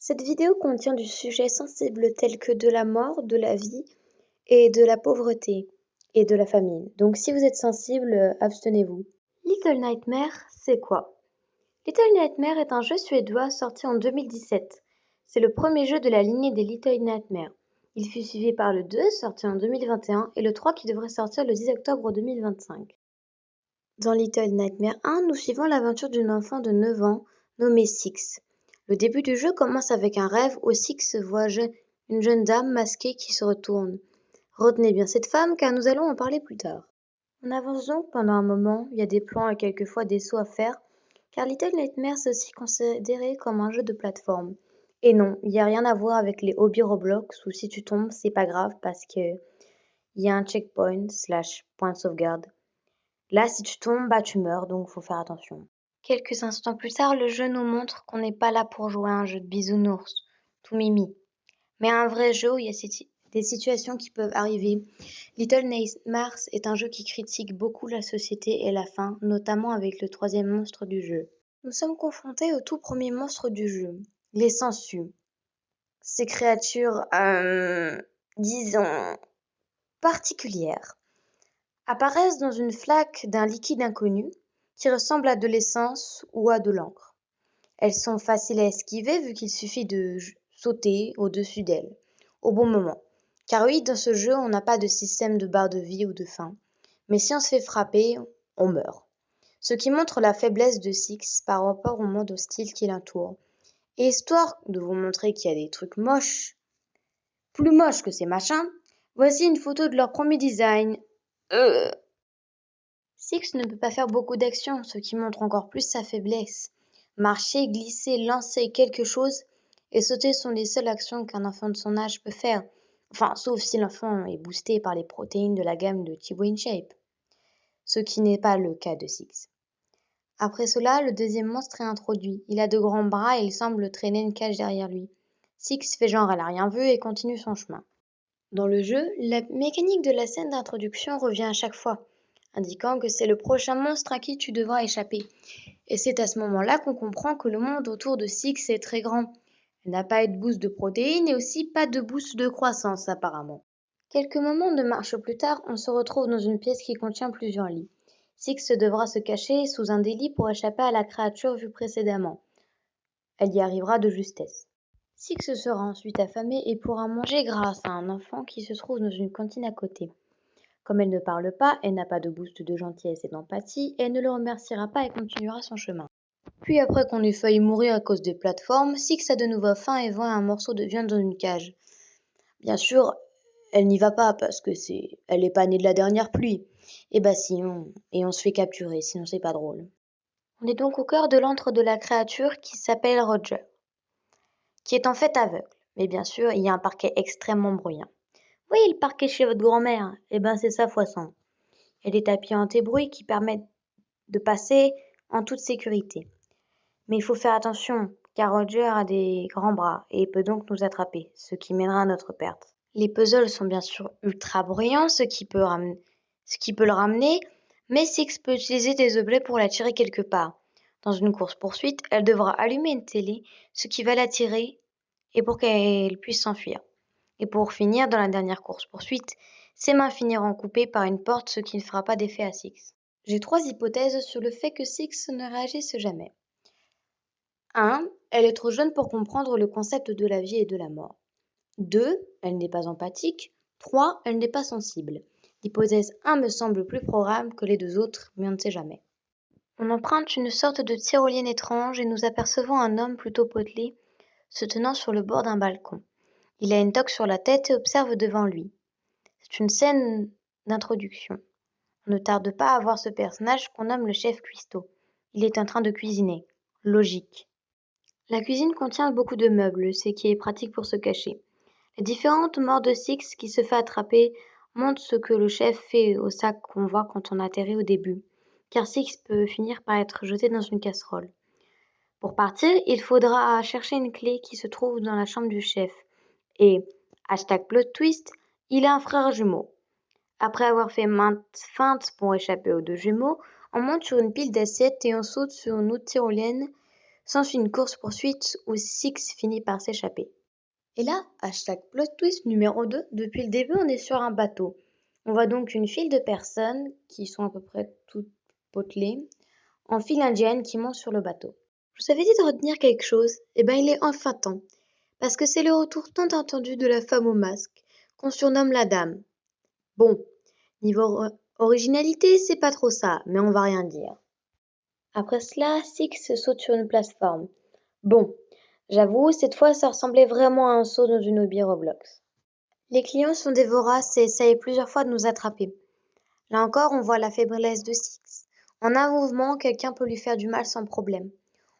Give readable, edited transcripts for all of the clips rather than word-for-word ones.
Cette vidéo contient du sujet sensible tel que de la mort, de la vie et de la pauvreté et de la famine. Donc si vous êtes sensible, abstenez-vous. Little Nightmare, c'est quoi? Little Nightmare est un jeu suédois sorti en 2017. C'est le premier jeu de la lignée des Little Nightmares. Il fut suivi par le 2, sorti en 2021, et le 3 qui devrait sortir le 10 octobre 2025. Dans Little Nightmare 1, nous suivons l'aventure d'une enfant de 9 ans nommée Six. Le début du jeu commence avec un rêve où Six voit une jeune dame masquée qui se retourne. Retenez bien cette femme car nous allons en parler plus tard. On avance donc pendant un moment, il y a des plans et quelquefois des sauts à faire, car Little Nightmares est aussi considéré comme un jeu de plateforme. Et non, il n'y a rien à voir avec les hobbies Roblox où si tu tombes, c'est pas grave parce que il y a un checkpoint / point de sauvegarde. Là, si tu tombes, tu meurs, donc faut faire attention. Quelques instants plus tard, le jeu nous montre qu'on n'est pas là pour jouer à un jeu de bisounours, tout mimi, mais à un vrai jeu où il y a des situations qui peuvent arriver. Little Nightmares est un jeu qui critique beaucoup la société et la fin, notamment avec le troisième monstre du jeu. Nous sommes confrontés au tout premier monstre du jeu, les sangsues. Ces créatures, disons, particulières, apparaissent dans une flaque d'un liquide inconnu qui ressemble à de l'essence ou à de l'encre. Elles sont faciles à esquiver vu qu'il suffit de sauter au-dessus d'elles au bon moment. Car oui, dans ce jeu, on n'a pas de système de barre de vie ou de faim. Mais si on se fait frapper, on meurt. Ce qui montre la faiblesse de Six par rapport au monde hostile qui l'entoure. Et histoire de vous montrer qu'il y a des trucs moches, plus moches que ces machins, voici une photo de leur premier design. Six ne peut pas faire beaucoup d'actions, ce qui montre encore plus sa faiblesse. Marcher, glisser, lancer quelque chose et sauter sont les seules actions qu'un enfant de son âge peut faire. Enfin, sauf si l'enfant est boosté par les protéines de la gamme de Thibaut InShape. Ce qui n'est pas le cas de Six. Après cela, le deuxième monstre est introduit. Il a de grands bras et il semble traîner une cage derrière lui. Six fait genre elle a rien vu et continue son chemin. Dans le jeu, la mécanique de la scène d'introduction revient à chaque fois, indiquant que c'est le prochain monstre à qui tu devras échapper. Et c'est à ce moment-là qu'on comprend que le monde autour de Six est très grand. Elle n'a pas de boost de protéines et aussi pas de boost de croissance apparemment. Quelques moments de marche plus tard, on se retrouve dans une pièce qui contient plusieurs lits. Six devra se cacher sous un des lits pour échapper à la créature vue précédemment. Elle y arrivera de justesse. Six sera ensuite affamée et pourra manger grâce à un enfant qui se trouve dans une cantine à côté. Comme elle ne parle pas, elle n'a pas de boost de gentillesse et d'empathie, elle ne le remerciera pas et continuera son chemin. Puis après qu'on ait failli mourir à cause des plateformes, Six a de nouveau faim et voit un morceau de viande dans une cage. Bien sûr, elle n'y va pas parce que elle est pas née de la dernière pluie. Et on se fait capturer, sinon c'est pas drôle. On est donc au cœur de l'antre de la créature qui s'appelle Roger, qui est en fait aveugle. Mais bien sûr, il y a un parquet extrêmement bruyant. Oui, le parquet chez votre grand-mère, c'est ça fois 100. Il y a des tapis anti-bruit qui permettent de passer en toute sécurité. Mais il faut faire attention, car Roger a des grands bras et peut donc nous attraper, ce qui mènera à notre perte. Les puzzles sont bien sûr ultra bruyants, ce qui peut le ramener, mais Six peut utiliser des objets pour l'attirer quelque part. Dans une course-poursuite, elle devra allumer une télé, ce qui va l'attirer et pour qu'elle puisse s'enfuir. Et pour finir, dans la dernière course-poursuite, ses mains finiront coupées par une porte, ce qui ne fera pas d'effet à Six. J'ai 3 hypothèses sur le fait que Six ne réagisse jamais. 1. Elle est trop jeune pour comprendre le concept de la vie et de la mort. 2. Elle n'est pas empathique. 3. Elle n'est pas sensible. L'hypothèse 1 me semble plus probable que les deux autres, mais on ne sait jamais. On emprunte une sorte de tyrolienne étrange et nous apercevons un homme plutôt potelé se tenant sur le bord d'un balcon. Il a une toque sur la tête et observe devant lui. C'est une scène d'introduction. On ne tarde pas à voir ce personnage qu'on nomme le chef cuistot. Il est en train de cuisiner. Logique. La cuisine contient beaucoup de meubles, ce qui est pratique pour se cacher. Les différentes morts de Six qui se fait attraper montrent ce que le chef fait au sac qu'on voit quand on atterrit au début, car Six peut finir par être jeté dans une casserole. Pour partir, il faudra chercher une clé qui se trouve dans la chambre du chef. Et, #plot twist, il a un frère jumeau. Après avoir fait maintes feintes pour échapper aux deux jumeaux, on monte sur une pile d'assiettes et on saute sur une autre tyrolienne S'ensuit une course-poursuite où Six finit par s'échapper. Et là, hashtag plot twist numéro 2, depuis le début on est sur un bateau. On voit donc une file de personnes, qui sont à peu près toutes potelées, en file indienne qui montent sur le bateau. Je vous avais dit de retenir quelque chose, et ben il est enfin temps. Parce que c'est le retour tant attendu de la femme au masque, qu'on surnomme la dame. Bon, niveau originalité, c'est pas trop ça, mais on va rien dire. Après cela, Six saute sur une plateforme. Bon, j'avoue, cette fois ça ressemblait vraiment à un saut dans une hobby Roblox. Les clients sont des voraces et essayent plusieurs fois de nous attraper. Là encore, on voit la faiblesse de Six. En un mouvement, quelqu'un peut lui faire du mal sans problème.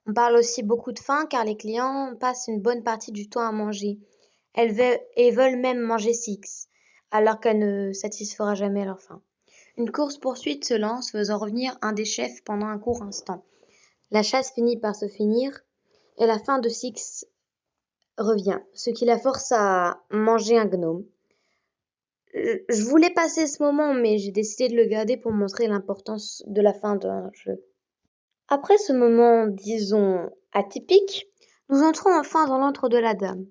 On parle aussi beaucoup de faim car les clients passent une bonne partie du temps à manger. Elles veulent même manger Six, alors qu'elle ne satisfera jamais leur faim. Une course-poursuite se lance, faisant revenir un des chefs pendant un court instant. La chasse finit par se finir et la faim de Six revient, ce qui la force à manger un gnome. Je voulais passer ce moment, mais j'ai décidé de le garder pour montrer l'importance de la fin d'un jeu. Après ce moment, disons, atypique, nous entrons enfin dans l'antre de la dame.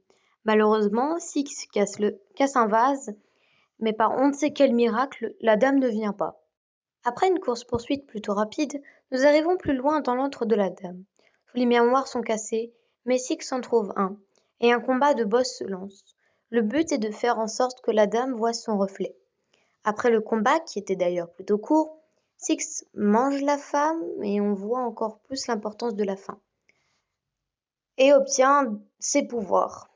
Malheureusement, Six casse un vase, mais par on ne sait quel miracle, la dame ne vient pas. Après une course-poursuite plutôt rapide, nous arrivons plus loin dans l'antre de la dame. Tous les miroirs sont cassés, mais Six en trouve un, et un combat de boss se lance. Le but est de faire en sorte que la dame voie son reflet. Après le combat, qui était d'ailleurs plutôt court, Six mange la femme et on voit encore plus l'importance de la faim. Et obtient ses pouvoirs.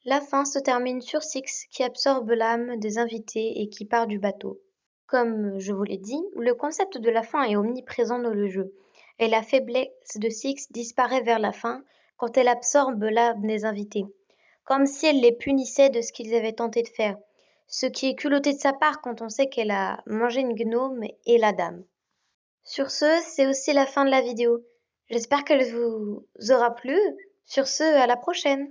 La fin se termine sur Six qui absorbe l'âme des invités et qui part du bateau. Comme je vous l'ai dit, le concept de la fin est omniprésent dans le jeu, et la faiblesse de Six disparaît vers la fin quand elle absorbe l'âme des invités, comme si elle les punissait de ce qu'ils avaient tenté de faire, ce qui est culotté de sa part quand on sait qu'elle a mangé une gnome et la dame. Sur ce, c'est aussi la fin de la vidéo. J'espère qu'elle vous aura plu. Sur ce, à la prochaine!